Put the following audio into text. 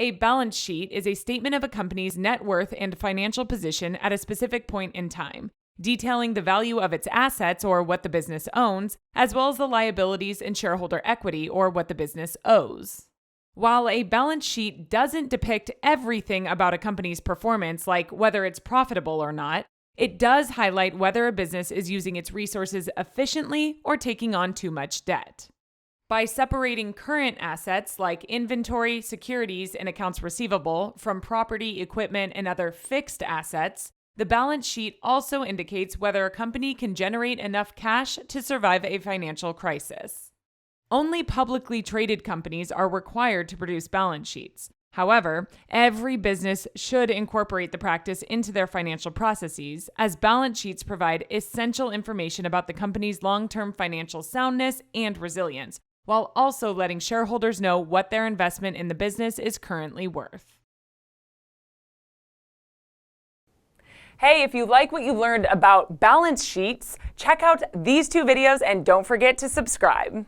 A balance sheet is a statement of a company's net worth and financial position at a specific point in time, detailing the value of its assets or what the business owns, as well as the liabilities and shareholder equity or what the business owes. While a balance sheet doesn't depict everything about a company's performance, like whether it's profitable or not, it does highlight whether a business is using its resources efficiently or taking on too much debt. By separating current assets like inventory, securities, and accounts receivable from property, equipment, and other fixed assets, the balance sheet also indicates whether a company can generate enough cash to survive a financial crisis. Only publicly traded companies are required to produce balance sheets. However, every business should incorporate the practice into their financial processes, as balance sheets provide essential information about the company's long-term financial soundness and resilience, while also letting shareholders know what their investment in the business is currently worth. Hey, if you like what you learned about balance sheets, check out these 2 videos and don't forget to subscribe.